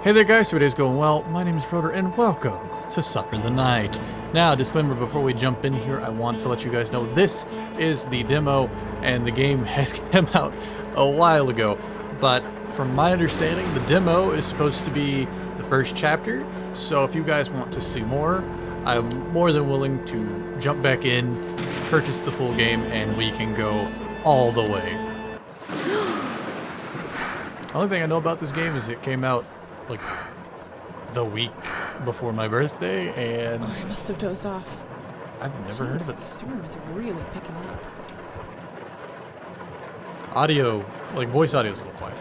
Hey there guys, so today's going well. My name is Rodor and welcome to Suffer the Night. Now, disclaimer before we jump in here, I want to let you guys know this is the demo and the game has come out a while ago. But from my understanding, the demo is supposed to be the first chapter. So if you guys want to see more, I'm more than willing to jump back in, purchase the full game, and we can go all the way. The only thing I know about this game is it came out like the week before my birthday, and I must have dozed off. I've never heard of it. The storm is really picking up. Audio, like voice audio, is a little quiet.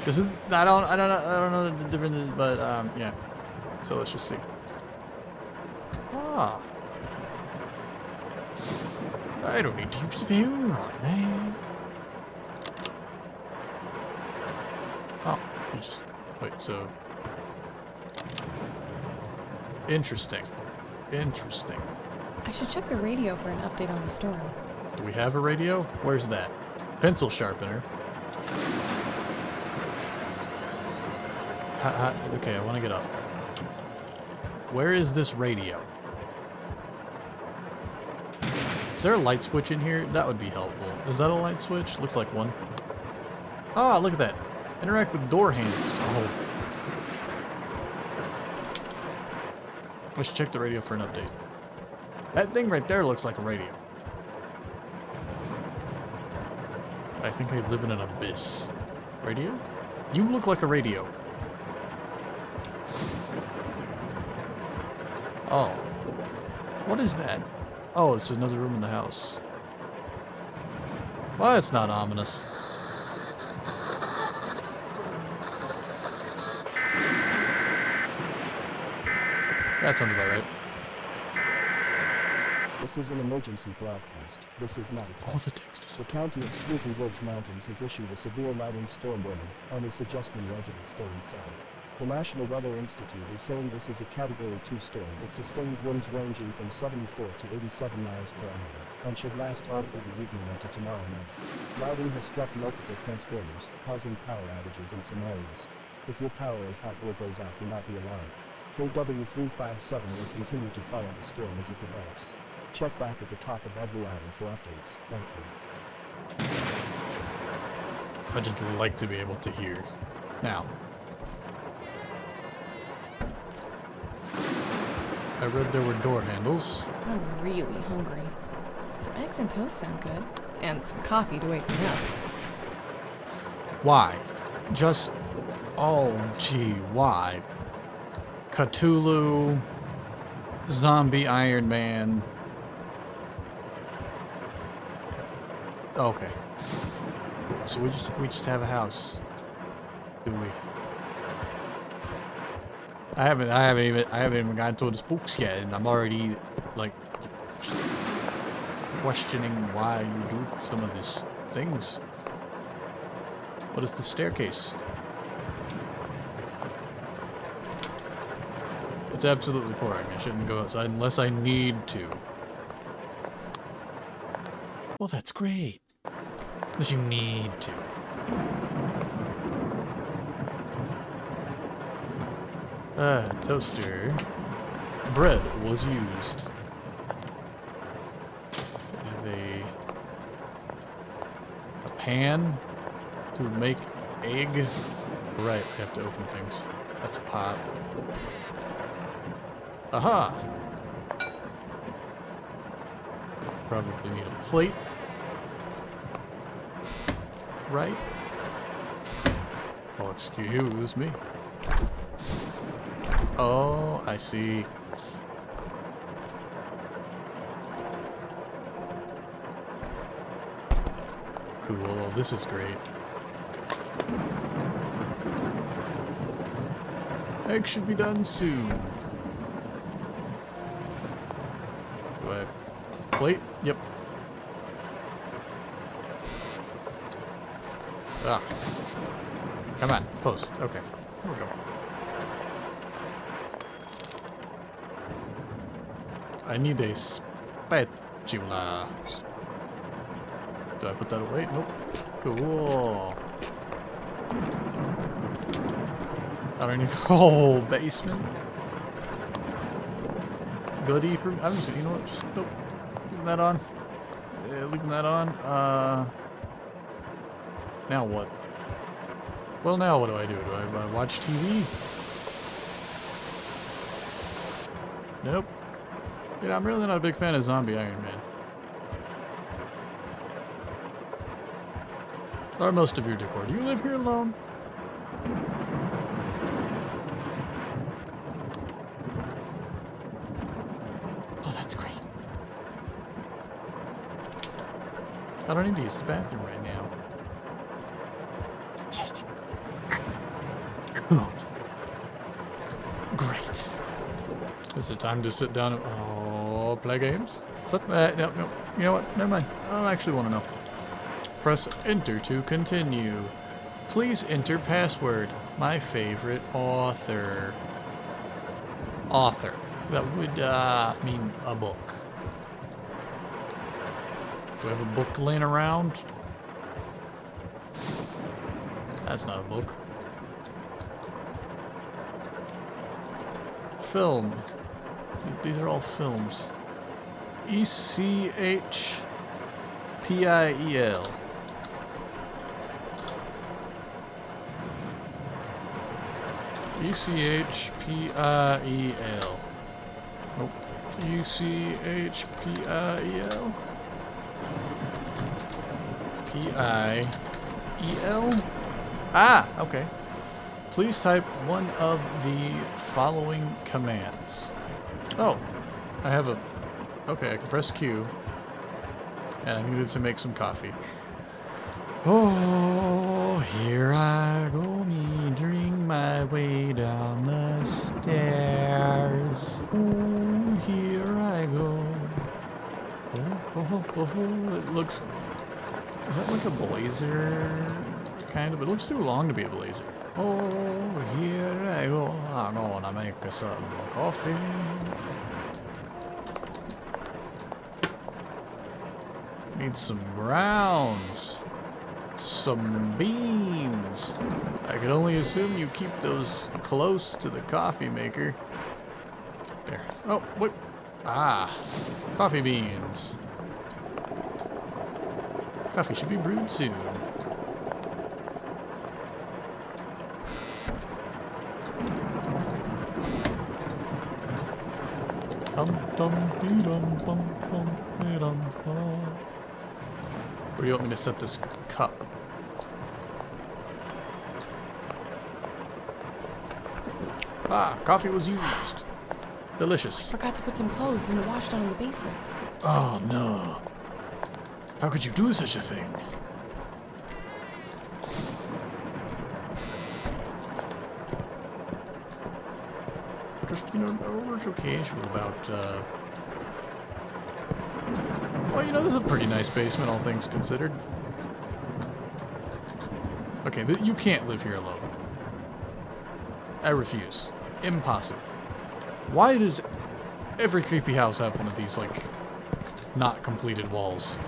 This is I don't know the difference, but yeah. So let's just see. Ah, I don't need to use the spoon, right, man. Oh, you just wait. So interesting. I should check the radio for an update on the storm. Do we have a radio? Where's that? Pencil sharpener. Okay, I want to get up. Where is this radio? Is there a light switch in here? That would be helpful. Is that a light switch? Looks like one. Ah, look at that. Interact with door handles. Oh. I should check the radio for an update. That thing right there looks like a radio. I think I live in an abyss. Radio? You look like a radio. Oh. What is that? Oh, it's another room in the house. Well, it's not ominous. That sounds about right. This is an emergency broadcast. This is not a test. All the text is... The county of Sleepy Woods Mountains has issued a severe lightning storm warning and is suggesting residents stay inside. The National Weather Institute is saying this is a Category 2 storm with sustained winds ranging from 74 to 87 miles per hour and should last all through the evening into tomorrow night. Lightning has struck multiple transformers, causing power outages in some areas. If your power is hot or goes out, do not be alarmed. KW357 will continue to follow the storm as it develops. Check back at the top of every hour for updates. Thank you. I just like to be able to hear. Now. I read there were door handles. I'm really hungry. Some eggs and toast sound good. And some coffee to wake me up. Why? Just... Oh, gee, why? Cthulhu... Zombie Iron Man... Okay. So we just have a house. Do we? I haven't even gotten to the spooks yet, and I'm already like questioning why you do some of these things. What is the staircase? It's absolutely pouring. I shouldn't go outside unless I need to. Well, that's great. Unless you need to. Toaster. Bread was used. We have a pan to make egg. Right, we have to open things. That's a pot. Aha! Probably need a plate. Right? Oh, excuse me. Oh, I see. Cool, this is great. Egg should be done soon. Do I have a plate? Yep. Ah. Come on, post. Okay. Here we go. I need a spatula. Do I put that away? Nope. Cool. I don't need. Oh, basement. Goodie for. I'm just. You know what? Just nope. Leaving that on. Yeah, leaving that on. Now what? Well, now what do I do? Do I watch TV? Nope. You know, I'm really not a big fan of Zombie Iron Man. Or most of your decor. Do you live here alone? Oh, that's great. I don't need to use the bathroom right now. Fantastic. Cool. Great. Is it time to sit down and play games? Is that, no. You know what? Never mind. I don't actually want to know. Press enter to continue. Please enter password. My favorite author. Author. That would mean a book. Do I have a book laying around? That's not a book. Film. These are all films. ECHPIEL. ECHPIEL. Nope. ECHPIEL. PIEL? Ah, okay. Please type one of the following commands. Oh, I have a... Okay, I can press Q. And I needed to make some coffee. Oh, here I go, meandering my way down the stairs. Oh, here I go. Oh, it looks... Is that like a blazer? Kind of. It looks too long to be a blazer. Oh, here I go. I'm gonna make some coffee. Need some grounds. Some beans. I can only assume you keep those close to the coffee maker. There. Oh, what? Ah, coffee beans. Coffee should be brewed soon. Where do you want me to set this cup? Ah, coffee was used. Delicious. Forgot to put some clothes in the wash down in the basement. Oh no. How could you do such a thing? Just, you know, we're so casual about, Well, you know, this is a pretty nice basement, all things considered. Okay, you can't live here alone. I refuse. Impossible. Why does every creepy house have one of these, like, not completed walls?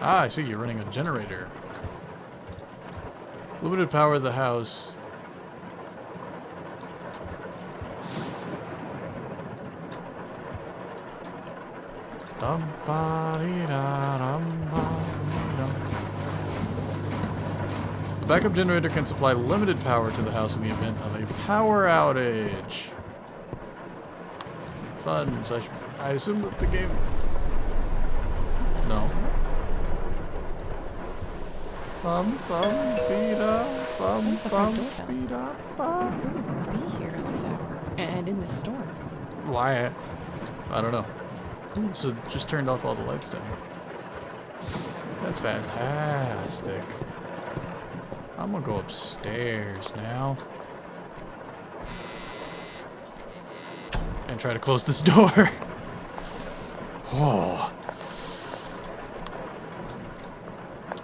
Ah, I see, you're running a generator. Limited power of the house. The backup generator can supply limited power to the house in the event of a power outage. Fun. So I assume that the game... No. Bum bum beat-up, bum bum beat-up, bum. Who would be here at this hour? And in this storm? Why? I don't know. Cool, so just turned off all the lights down. That's fantastic. I'm gonna go upstairs now. And try to close this door. Oh.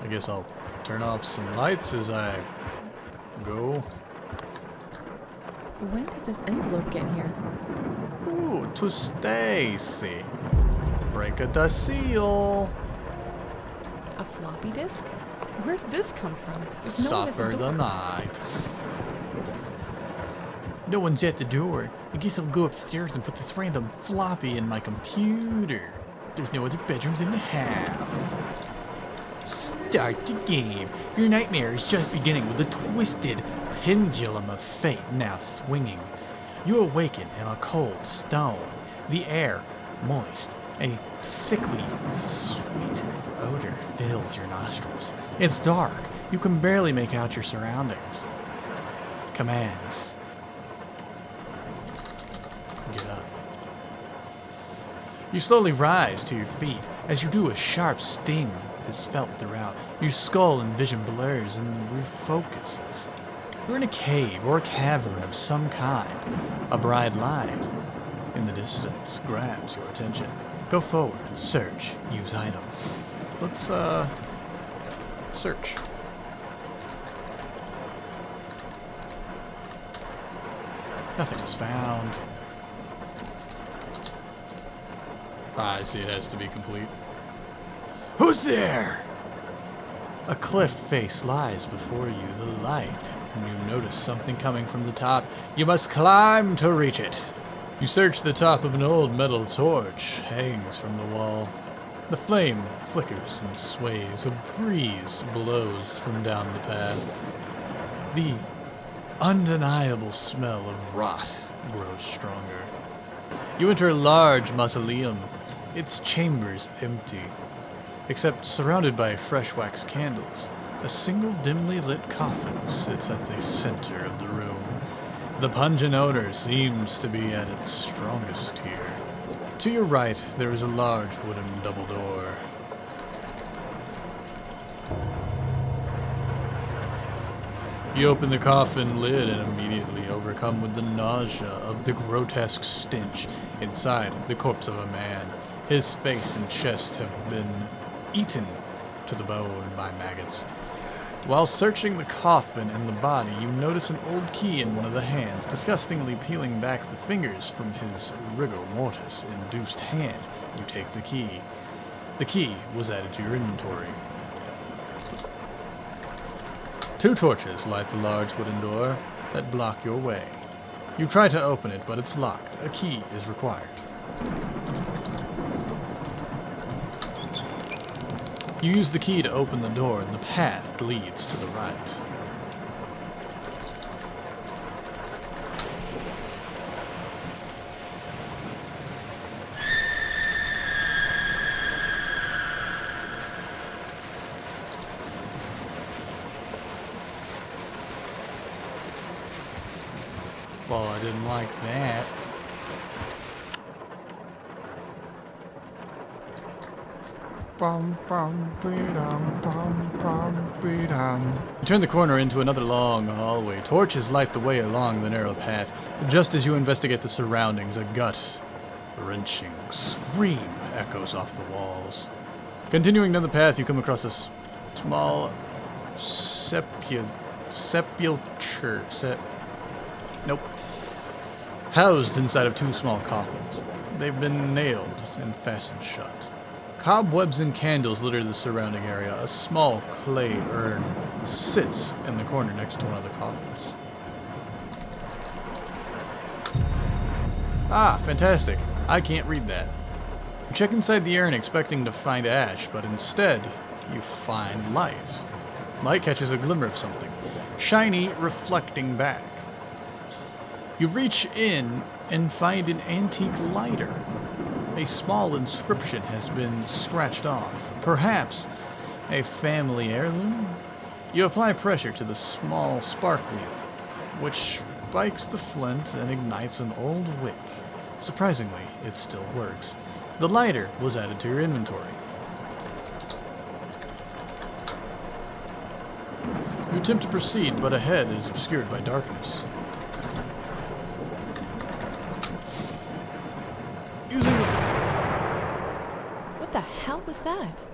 I guess I'll turn off some lights as I go. When did this envelope get here? Ooh, to Stacy. Break the seal. A floppy disk? Where did this come from? There's no one at Suffer the the door. night. No one's at the door. I guess I'll go upstairs and put this random floppy in my computer. There's no other bedrooms in the house. Start the game. Your nightmare is just beginning with the twisted pendulum of fate now swinging. You awaken in a cold stone. The air, moist, a sickly, sweet odor fills your nostrils. It's dark. You can barely make out your surroundings. Commands. Get up. You slowly rise to your feet. As you do, a sharp sting is felt throughout. Your skull and vision blurs and refocuses. You're in a cave or a cavern of some kind. A bright light in the distance grabs your attention. Go forward, search, use item. Let's, search. Nothing was found. I see it has to be complete. Who's there? A cliff face lies before you, the light, and you notice something coming from the top. You must climb to reach it. You search the top of an old metal torch, hangs from the wall. The flame flickers and sways. A breeze blows from down the path. The undeniable smell of rot grows stronger. You enter a large mausoleum. Its chambers empty, except surrounded by fresh wax candles. A single dimly lit coffin sits at the center of the room. The pungent odor seems to be at its strongest here. To your right, there is a large wooden double door. You open the coffin lid and immediately overcome with the nausea of the grotesque stench. Inside, the corpse of a man. His face and chest have been eaten to the bone by maggots. While searching the coffin and the body, you notice an old key in one of the hands, disgustingly peeling back the fingers from his rigor mortis-induced hand. You take the key. The key was added to your inventory. 2 torches light the large wooden door that block your way. You try to open it, but it's locked. A key is required. You use the key to open the door, and the path leads to the right. Well, I didn't like that. You turn the corner into another long hallway. Torches light the way along the narrow path. Just as you investigate the surroundings, a gut-wrenching scream echoes off the walls. Continuing down the path, you come across a small sepulcher. Housed inside of 2 small coffins. They've been nailed and fastened shut. Cobwebs and candles litter the surrounding area. A small clay urn sits in the corner next to one of the coffins. Ah, fantastic. I can't read that. You check inside the urn expecting to find ash, but instead, you find light. Light catches a glimmer of something, shiny, reflecting back. You reach in and find an antique lighter. A small inscription has been scratched off, perhaps a family heirloom. You apply pressure to the small spark wheel, which spikes the flint and ignites an old wick. Surprisingly, it still works. The lighter was added to your inventory. You attempt to proceed, but ahead is obscured by darkness. What the hell was that?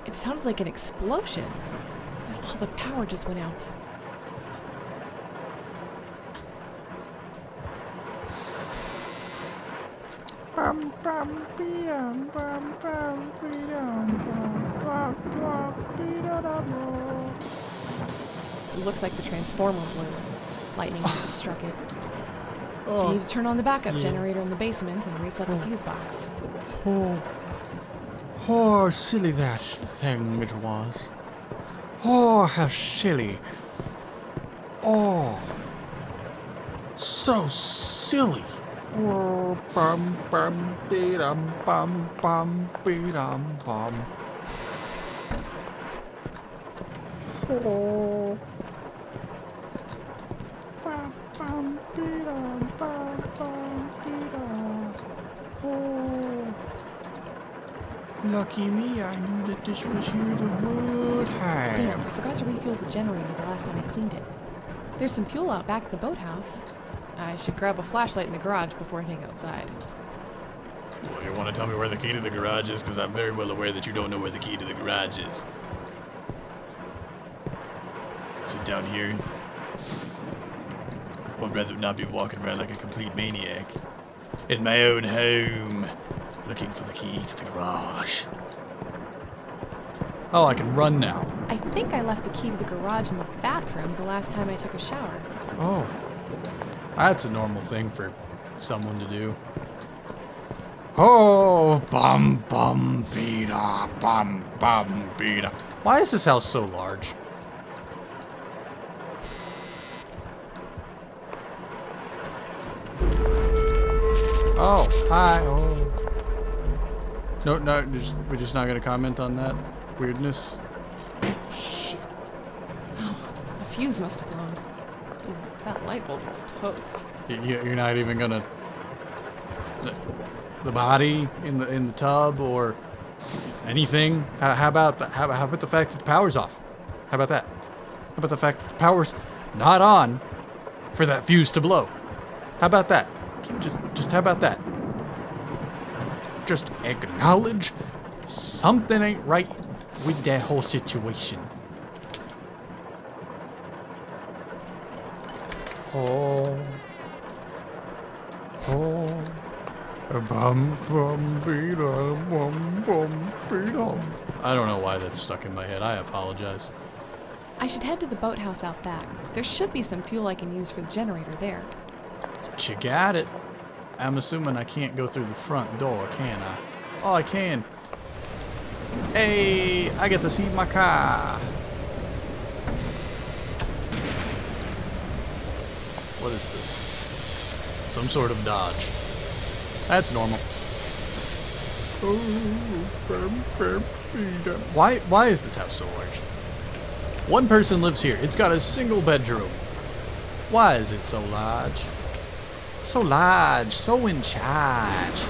It sounded like an explosion. And all the power just went out. It looks like the transformer blew. Lightning must have struck it. Oh. You need to turn on the backup Yeah. generator in the basement and reset the fuse box. Oh. Oh, silly that thing it was. Oh, how silly. Oh. So silly. Oh, bum bum dee dum bum bum bee dum bum. Oh. Bum bum bee dum bum bum bee dum. Oh. Lucky me, I knew that this was here the whole time. Damn, I forgot to refuel the generator the last time I cleaned it. There's some fuel out back at the boathouse. I should grab a flashlight in the garage before heading outside. Well, you want to tell me where the key to the garage is? Because I'm very well aware that you don't know where the key to the garage is. Sit down here. I'd rather not be walking around like a complete maniac. In my own home. Looking for the key to the garage. Oh, I can run now. I think I left the key to the garage in the bathroom the last time I took a shower. Oh. That's a normal thing for someone to do. Oh, bum bum beeda, bum bum beeda. Why is this house so large? Oh, hi. Oh. No, we're just not gonna comment on that weirdness. The fuse must have blown. Ooh, that light bulb is toast. You're not even gonna the body in the tub or anything. How about the fact that the power's off? How about that? How about the fact that the power's not on for that fuse to blow? How about that? Just how about that? Just acknowledge something ain't right with that whole situation. Oh. Oh. Bum bum beeda, bum bum beeda. I don't know why that's stuck in my head. I apologize. I should head to the boathouse out back. There should be some fuel I can use for the generator there. You got it. I'm assuming I can't go through the front door, can I? Oh, I can. Hey, I get to see my car. What is this? Some sort of Dodge. That's normal. Why is this house so large? One person lives here. It's got a single bedroom. Why is it so large? So large, so in charge.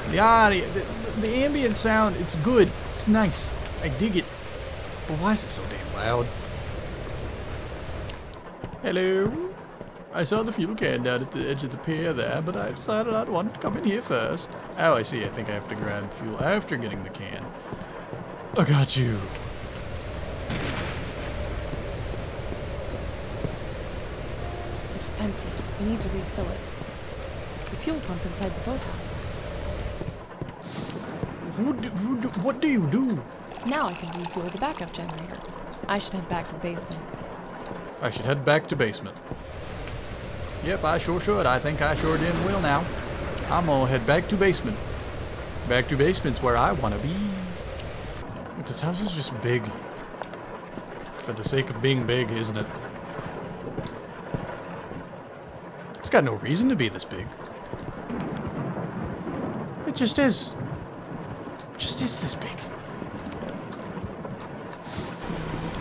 The audio, the ambient sound, it's good. It's nice. I dig it. But why is it so damn loud? Hello? I saw the fuel can down at the edge of the pier there, but I decided I'd want to come in here first. Oh, I see. I think I have to grab fuel after getting the can. I got you. It's empty. I need to refill it. The fuel pump inside the boathouse. What do you do? Now I can refuel the backup generator. I should head back to the basement. I should head back to basement. Yep, I sure should. I think I sure damn will now. I'm gonna head back to basement. Back to basement's where I wanna be. But this house is just big. For the sake of being big, isn't it? It's got no reason to be this big. It just is. It just is this big.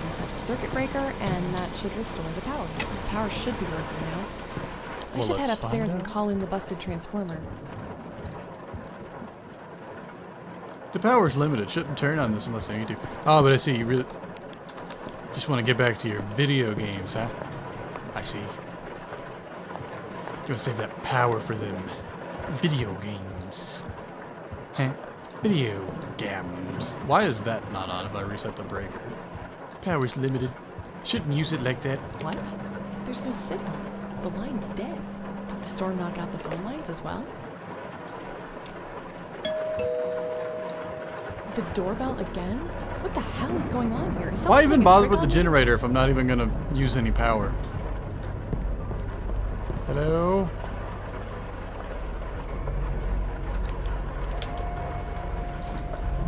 Reset the circuit breaker, and that should restore the power. The power should be working now. I Well, should head let's upstairs find and out. call in the busted transformer. The power's limited. Shouldn't turn on this unless I need to. Oh, but I see. You really just want to get back to your video games, huh? I see. You want to save that power for them video games. Huh? Video games. Why is that not on if I reset the breaker? Power's limited. Shouldn't use it like that. What? There's no signal. The line's dead. Did the storm knock out the phone lines as well? The doorbell again? What the hell is going on here? Is someone Why even pulling a bother trick with the on me? generator if I'm not even going to use any power? Hello?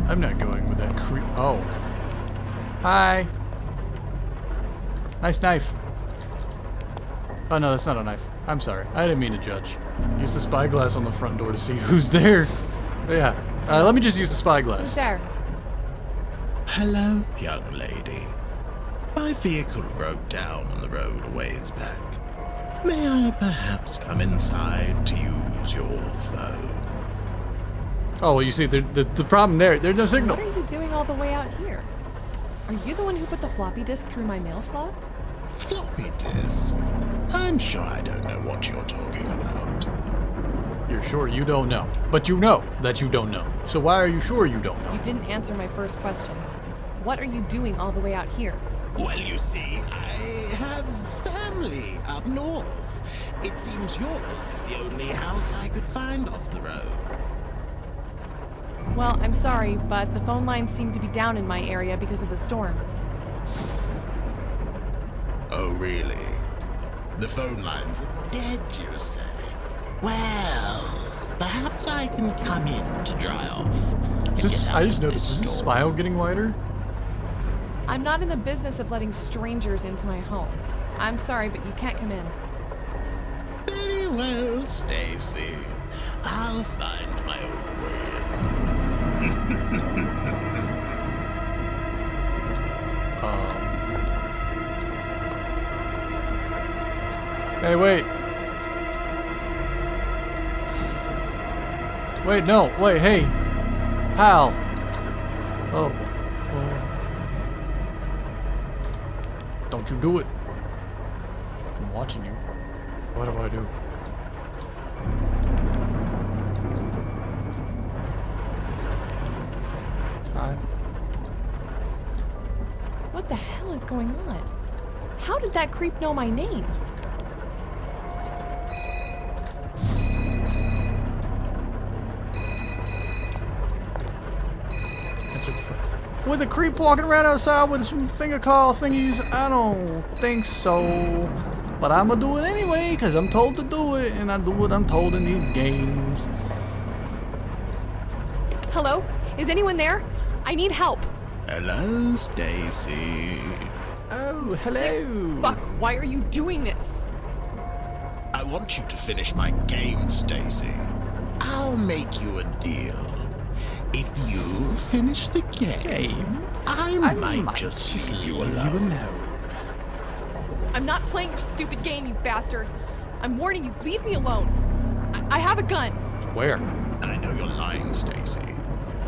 I'm not going with that creep. Oh. Hi. Nice knife. Oh no, that's not a knife. I'm sorry. I didn't mean to judge. Use the spyglass on the front door to see who's there. But yeah. Let me just use the spyglass. Who's there? Hello, young lady. My vehicle broke down on the road a ways back. May I perhaps come inside to use your phone? Oh, well, you see, the problem there's no signal. What are you doing all the way out here? Are you the one who put the floppy disk through my mail slot? Floppy disk? I'm sure I don't know what you're talking about. You're sure you don't know. But you know that you don't know. So why are you sure you don't know? You didn't answer my first question. What are you doing all the way out here? Well, you see, I have family up north. It seems yours is the only house I could find off the road. Well, I'm sorry, but the phone lines seem to be down in my area because of the storm. Oh, really? The phone lines are dead, you say? Well, perhaps I can come in to dry off. I just noticed, is this smile getting wider? I'm not in the business of letting strangers into my home. I'm sorry, but you can't come in. Very well, Stacy. I'll find my own way in. Hey, wait. Wait, no. Wait, hey. Pal. Oh. Don't you do it. I'm watching you. What do I do? Hi. What the hell is going on? How did that creep know my name? With a creep walking around outside with some finger call thingies? I don't think so. But I'm gonna do it anyway, because I'm told to do it, and I do what I'm told in these games. Hello? Is anyone there? I need help. Hello, Stacy. Oh, hello. Fuck, why are you doing this? I want you to finish my game, Stacy. I'll make you a deal. If you finish the game, I might just leave you alone. I'm not playing your stupid game, you bastard. I'm warning you, leave me alone. I have a gun. Where? I know you're lying, Stacy.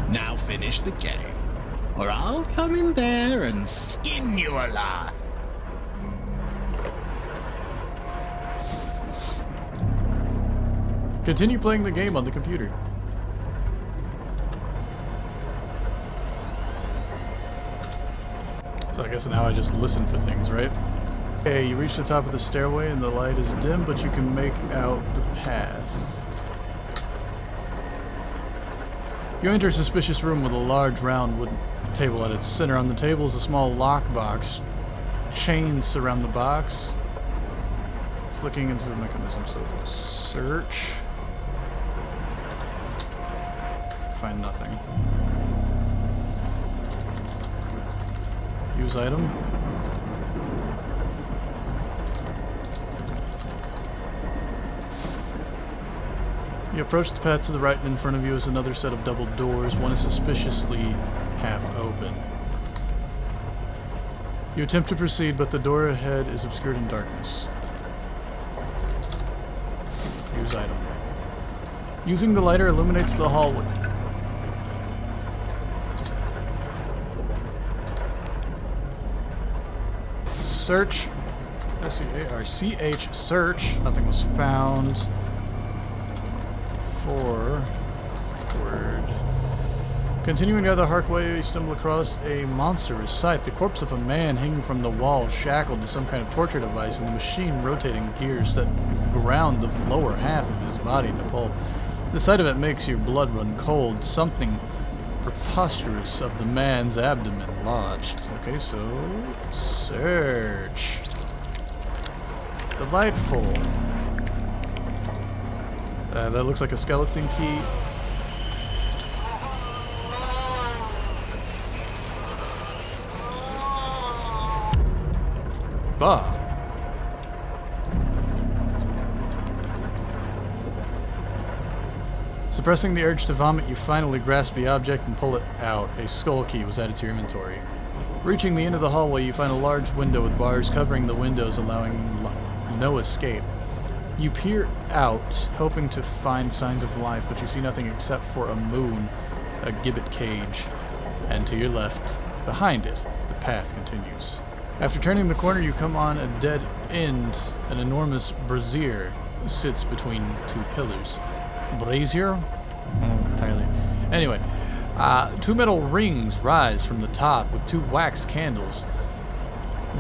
Now finish the game, or I'll come in there and skin you alive. Continue playing the game on the computer. So I guess now I just listen for things, right? Okay, you reach the top of the stairway and the light is dim, but you can make out the path. You enter a suspicious room with a large round wooden table at its center. On the table is a small lockbox. Chains surround the box. It's looking into the mechanism, so search. Find nothing. Use item. You approach the path to the right, and in front of you is another set of double doors. One is suspiciously half open. You attempt to proceed, but the door ahead is obscured in darkness. Use item. Using the lighter illuminates the hallway. Search. S-E-A-R-C-H. Search. Nothing was found. Forward. Continuing down the archway, you stumble across a monstrous sight. The corpse of a man hanging from the wall, shackled to some kind of torture device, and the machine rotating gears that ground the lower half of his body into pulp. The sight of it makes your blood run cold. Something preposterous of the man's abdomen lodged. Okay, so search. Delightful. That looks like a skeleton key. Bah. Suppressing the urge to vomit, you finally grasp the object and pull it out. A skull key was added to your inventory. Reaching the end of the hallway, you find a large window with bars covering the windows, allowing no escape. You peer out, hoping to find signs of life, but you see nothing except for a moon, a gibbet cage, and to your left, behind it, the path continues. After turning the corner, you come on a dead end. An enormous brazier sits between two pillars. Brazier? Entirely. Anyway, two metal rings rise from the top with two wax candles.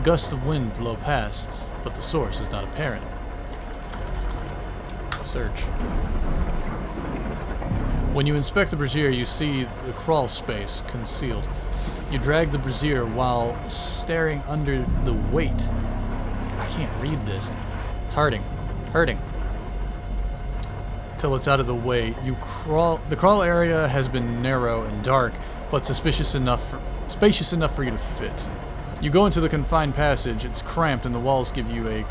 Gusts of wind blow past, but the source is not apparent. Search. When you inspect the brazier, you see the crawl space concealed. You drag the brazier while staring under the weight. I can't read this. It's hurting. Till it's out of the way. You crawl. The crawl area has been narrow and dark, but spacious enough for you to fit. You go into the confined passage. It's cramped, and the walls give you a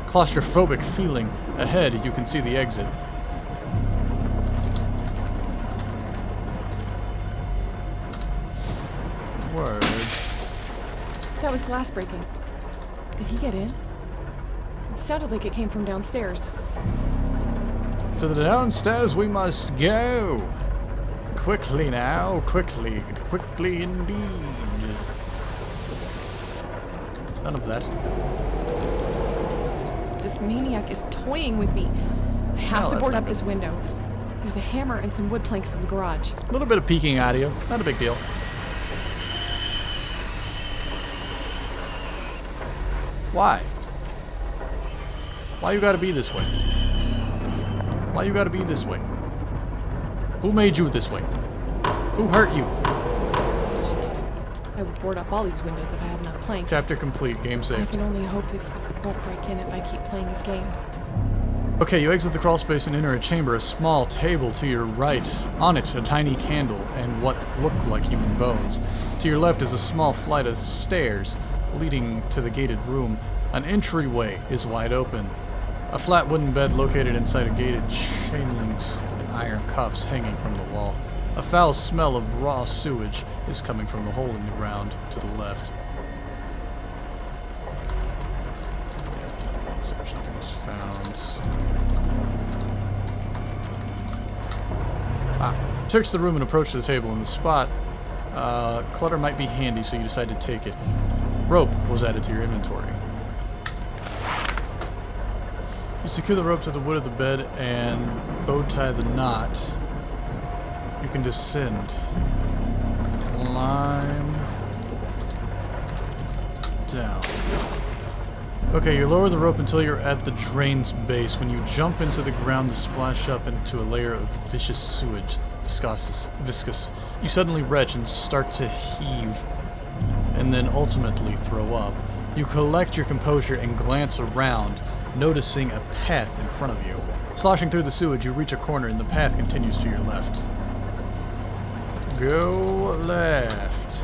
claustrophobic feeling. Ahead, you can see the exit. Word. That was glass breaking. Did he get in? It sounded like it came from downstairs. To the downstairs we must go. Quickly now, quickly indeed. None of that. This maniac is toying with me. I have to board up this window. There's a hammer and some wood planks in the garage. A little bit of peeking out of you. Not a big deal. Why? Why you gotta be this way? Why you gotta be this way? Who made you this way? Who hurt you? I would board up all these windows if I had enough planks. Chapter complete. Game I saved. can only hope that he won't break in if I keep playing this game. Okay, you exit the crawl space and enter a chamber. A small table to your right. On it, a tiny candle and what look like human bones. To your left is a small flight of stairs leading to the gated room. An entryway is wide open. A flat wooden bed located inside a gated chain links and iron cuffs hanging from the wall. A foul smell of raw sewage is coming from the hole in the ground to the left. Search, nothing was found. Search the room and approach the table. In the spot, clutter might be handy, so you decide to take it. Rope was added to your inventory. You secure the rope to the wood of the bed and bow tie the knot. You can descend. Climb down. Okay, you lower the rope until you're at the drain's base. When you jump into the ground to splash up into a layer of vicious sewage, viscous. You suddenly retch and start to heave, and then ultimately throw up. You collect your composure and glance around, noticing a path in front of you. Sloshing through the sewage, you reach a corner and the path continues to your left. Go left.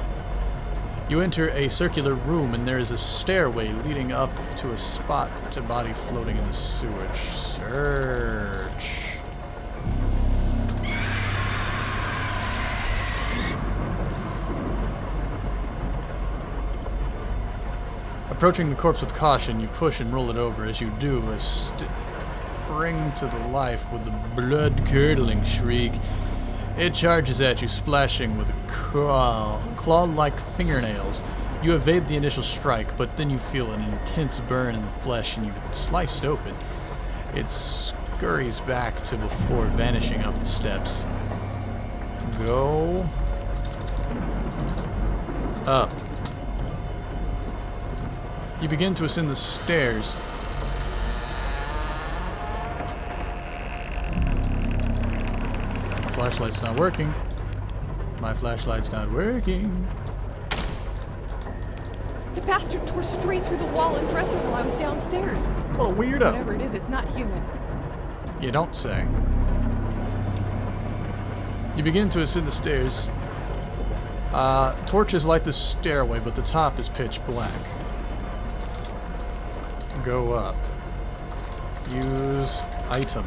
You enter a circular room and there is a stairway leading up to a spot to body floating in the sewage. Search. Approaching the corpse with caution, you push and roll it over. As you do, a spring to the life with a blood-curdling shriek. It charges at you, splashing with claw-like fingernails. You evade the initial strike, but then you feel an intense burn in the flesh and you sliced open. It scurries back to before vanishing up the steps. Go up. You begin to ascend the stairs. My flashlight's not working. My flashlight's not working. The bastard tore straight through the wall and dresser while I was downstairs. What a weirdo. Whatever it is, it's not human. You don't say. You begin to ascend the stairs. Torches light the stairway, but the top is pitch black. Go up. Use item.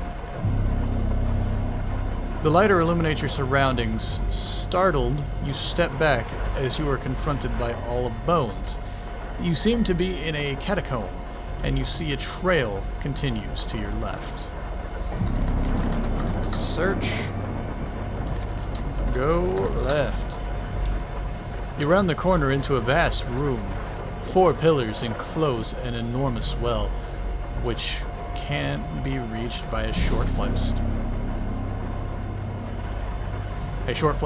The lighter illuminates your surroundings. Startled, you step back as you are confronted by all of bones. You seem to be in a catacomb, and you see a trail continues to your left. Search. Go left. You round the corner into a vast room. 4 pillars enclose an enormous well, which can be reached by a short flight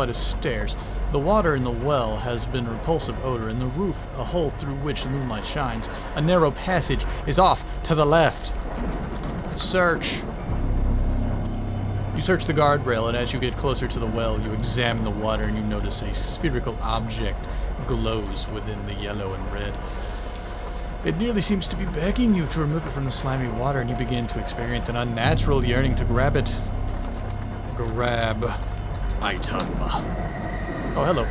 of stairs. The water in the well has been a repulsive odor, and the roof a hole through which the moonlight shines. A narrow passage is off to the left. Search. You search the guardrail, and as you get closer to the well, you examine the water and you notice a spherical object glows within the yellow and red. It nearly seems to be begging you to remove it from the slimy water, and you begin to experience an unnatural yearning to grab it. Grab item. Oh, hello.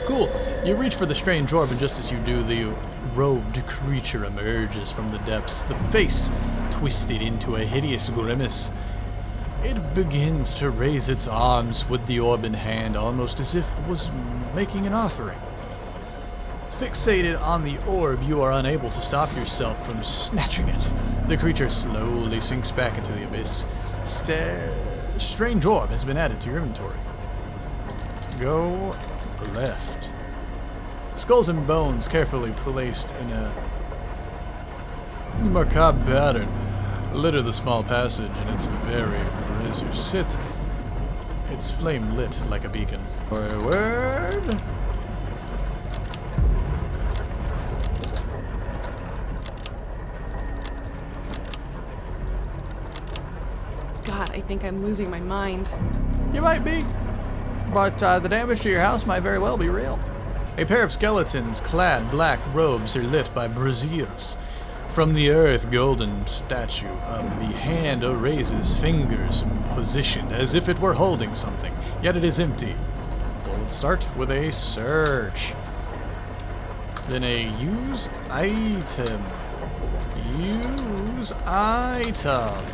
Cool. You reach for the strange orb, and just as you do, the robed creature emerges from the depths, the face twisted into a hideous grimace. It begins to raise its arms with the orb in hand, almost as if it was making an offering. Fixated on the orb, you are unable to stop yourself from snatching it. The creature slowly sinks back into the abyss. Strange orb has been added to your inventory. Go left. Skulls and bones carefully placed in a macabre pattern litter the small passage, and its very brazier sits, its flame lit like a beacon. Forward. God, I think I'm losing my mind. You might be, but the damage to your house might very well be real. A pair of skeletons clad black robes are lit by braziers. From the earth, golden statue of the hand raises fingers positioned as if it were holding something, yet it is empty. Well, let's start with a search. Then a use item. Use item.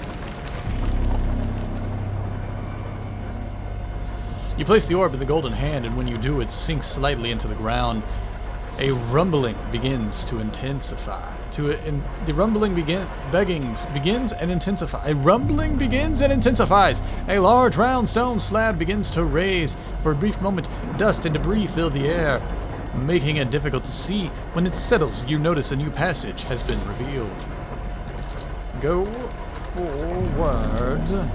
You place the orb in the golden hand, and when you do, it sinks slightly into the ground. A rumbling begins to intensify. The rumbling begins and intensifies. A rumbling begins and intensifies. A large round stone slab begins to raise. For a brief moment, dust and debris fill the air, making it difficult to see. When it settles, you notice a new passage has been revealed. Go forward.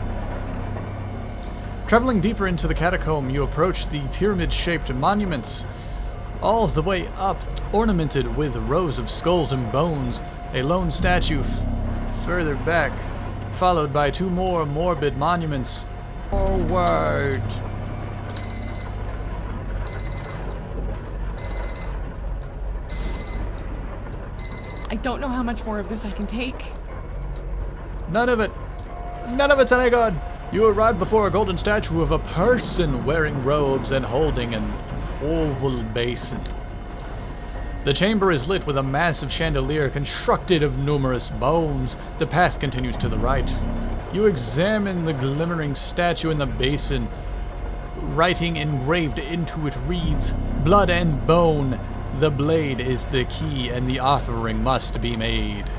Traveling deeper into the catacomb, you approach the pyramid-shaped monuments. All the way up, ornamented with rows of skulls and bones, a lone statue further back, followed by 2 more morbid monuments. Forward. I don't know how much more of this I can take. None of it's any good. You arrive before a golden statue of a person wearing robes and holding an oval basin. The chamber is lit with a massive chandelier constructed of numerous bones. The path continues to the right. You examine the glimmering statue in the basin. Writing engraved into it reads, "Blood and bone. The blade is the key, and the offering must be made."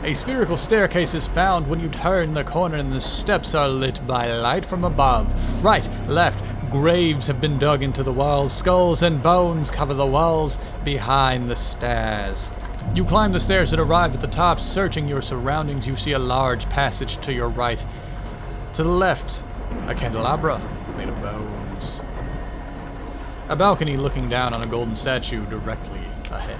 A spherical staircase is found when you turn the corner, and the steps are lit by light from above. Right, left, graves have been dug into the walls. Skulls and bones cover the walls behind the stairs. You climb the stairs and arrive at the top. Searching your surroundings, you see a large passage to your right. To the left, a candelabra made of bones. A balcony looking down on a golden statue directly ahead.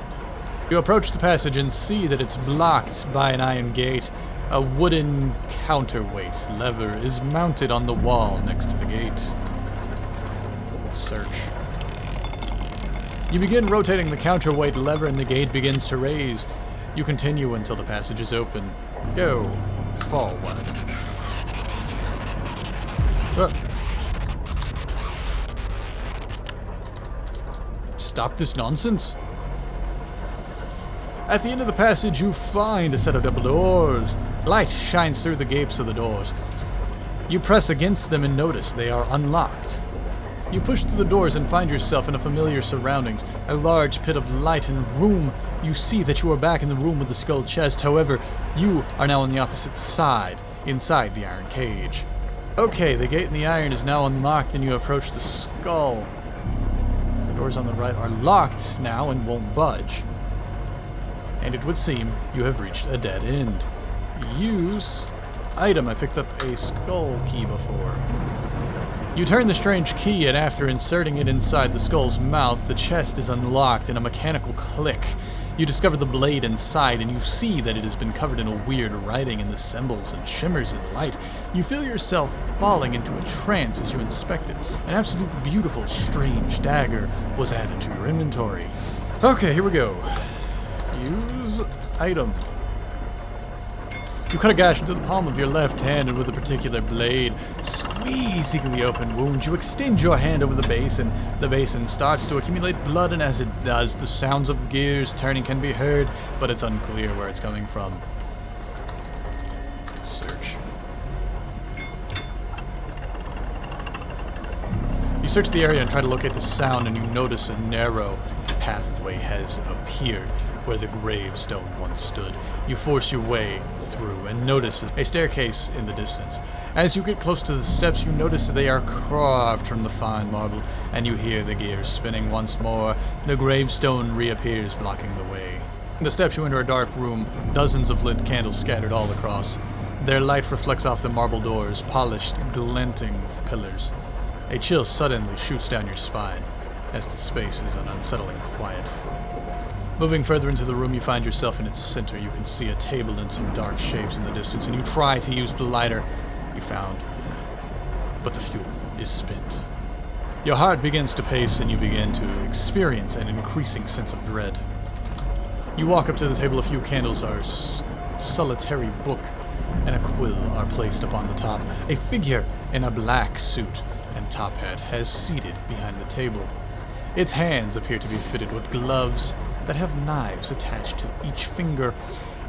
You approach the passage and see that it's blocked by an iron gate. A wooden counterweight lever is mounted on the wall next to the gate. Search. You begin rotating the counterweight lever and the gate begins to raise. You continue until the passage is open. Go forward. Ah. Stop this nonsense. At the end of the passage, you find a set of double doors. Light shines through the gapes of the doors. You press against them and notice they are unlocked. You push through the doors and find yourself in a familiar surroundings, a large pit of light and room. You see that you are back in the room with the skull chest. However, you are now on the opposite side, inside the iron cage. Okay, the gate in the iron is now unlocked and you approach the skull. The doors on the right are locked now and won't budge. And it would seem you have reached a dead end. Use item. I picked up a skull key before. You turn the strange key, and after inserting it inside the skull's mouth, the chest is unlocked in a mechanical click. You discover the blade inside, and you see that it has been covered in a weird writing in the symbols and shimmers in the light. You feel yourself falling into a trance as you inspect it. An absolutely beautiful, strange dagger was added to your inventory. Okay, here we go. Use item. You cut a gash into the palm of your left hand, and with a particular blade, squeezing the open wound, you extend your hand over the basin. The basin starts to accumulate blood, and as it does, the sounds of gears turning can be heard, but it's unclear where it's coming from. Search. You search the area and try to locate the sound, and you notice a narrow pathway has appeared where the gravestone once stood. You force your way through and notice a staircase in the distance. As you get close to the steps, you notice that they are carved from the fine marble, and you hear the gears spinning once more. The gravestone reappears, blocking the way. The steps you enter a dark room, dozens of lit candles scattered all across. Their light reflects off the marble doors, polished, glinting pillars. A chill suddenly shoots down your spine as the space is an unsettling quiet. Moving further into the room, you find yourself in its center. You can see a table and some dark shapes in the distance, and you try to use the lighter you found, but the fuel is spent. Your heart begins to pace, and you begin to experience an increasing sense of dread. You walk up to the table. A few candles are solitary book and a quill are placed upon the top. A figure in a black suit and top hat has seated behind the table. Its hands appear to be fitted with gloves that have knives attached to each finger,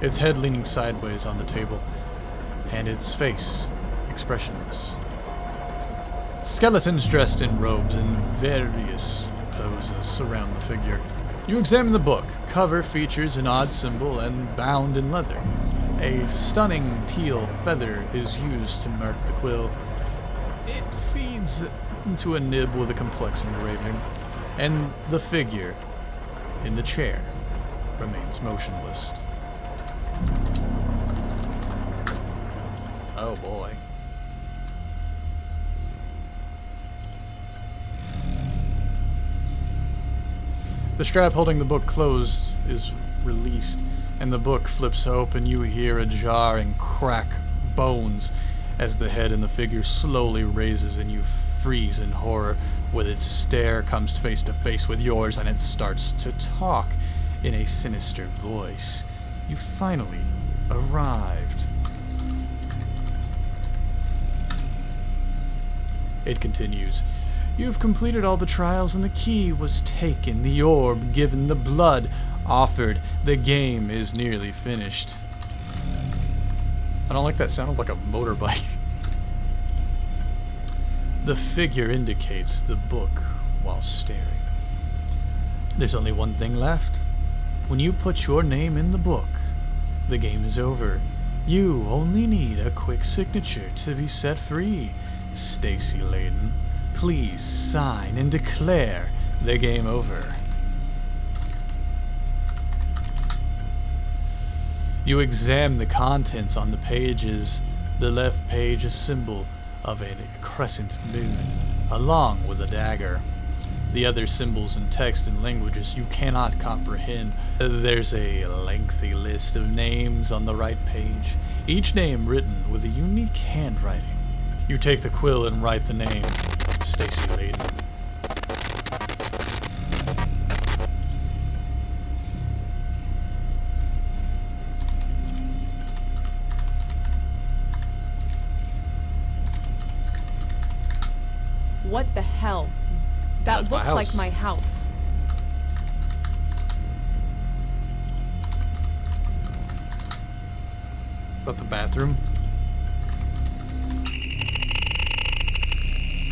its head leaning sideways on the table, and its face expressionless. Skeletons dressed in robes in various poses surround the figure. You examine the book. Cover features an odd symbol and bound in leather. A stunning teal feather is used to mark the quill. It feeds into a nib with a complex engraving, and the figure in the chair remains motionless. Oh boy. The strap holding the book closed is released, and the book flips open. You hear a jarring crack bones as the head and the figure slowly raises, and you freeze in horror with its stare comes face to face with yours, and it starts to talk in a sinister voice. You finally arrived. It continues. You've completed all the trials, and the key was taken, the orb given, the blood offered. The game is nearly finished. I don't like that. Sounded like a motorbike. The figure indicates the book while staring. There's only one thing left. When you put your name in the book, the game is over. You only need a quick signature to be set free. Stacy Layden, please sign and declare the game over. You examine the contents on the pages. The left page, a symbol of a crescent moon, along with a dagger. The other symbols and text in languages you cannot comprehend. There's a lengthy list of names on the right page, each name written with a unique handwriting. You take the quill and write the name, Stacy Layden. What the hell? That That's my looks house. like my house. Is that the bathroom?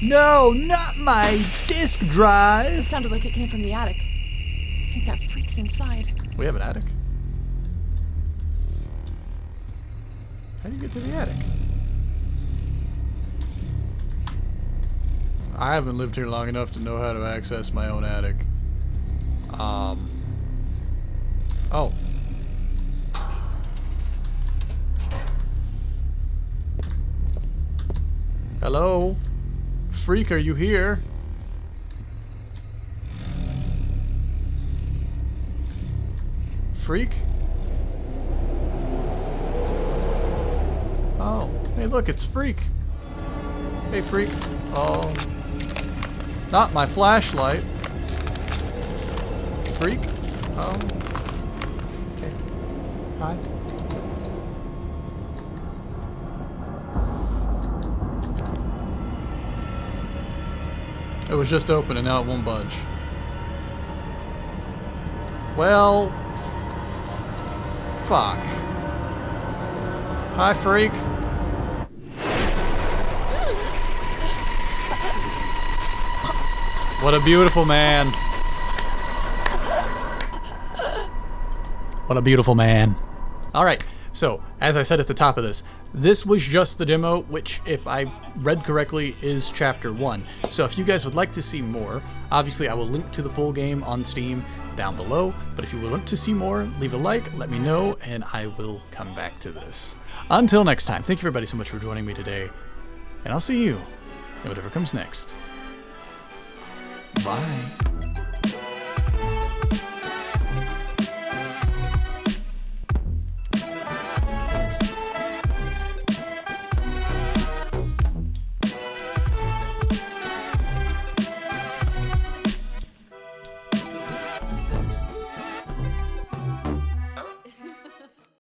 No, not my disk It drive! sounded like it came from the attic. I think that freak's inside. We have an attic? How do you get to the attic? I haven't lived here long enough to know how to access my own attic. Oh. Hello? Freak, are you here? Freak? Oh. Hey, look, it's Freak. Hey, Freak. Oh. Not my flashlight. Freak? Oh. Okay. Hi. It was just open and now it won't budge. Well, fuck. Hi, Freak. What a beautiful man. What a beautiful man. Alright, so, as I said at the top of this was just the demo, which, if I read correctly, is Chapter 1. So if you guys would like to see more, obviously I will link to the full game on Steam down below, but if you would want to see more, leave a like, let me know, and I will come back to this. Until next time, thank you everybody so much for joining me today, and I'll see you in whatever comes next. Bye.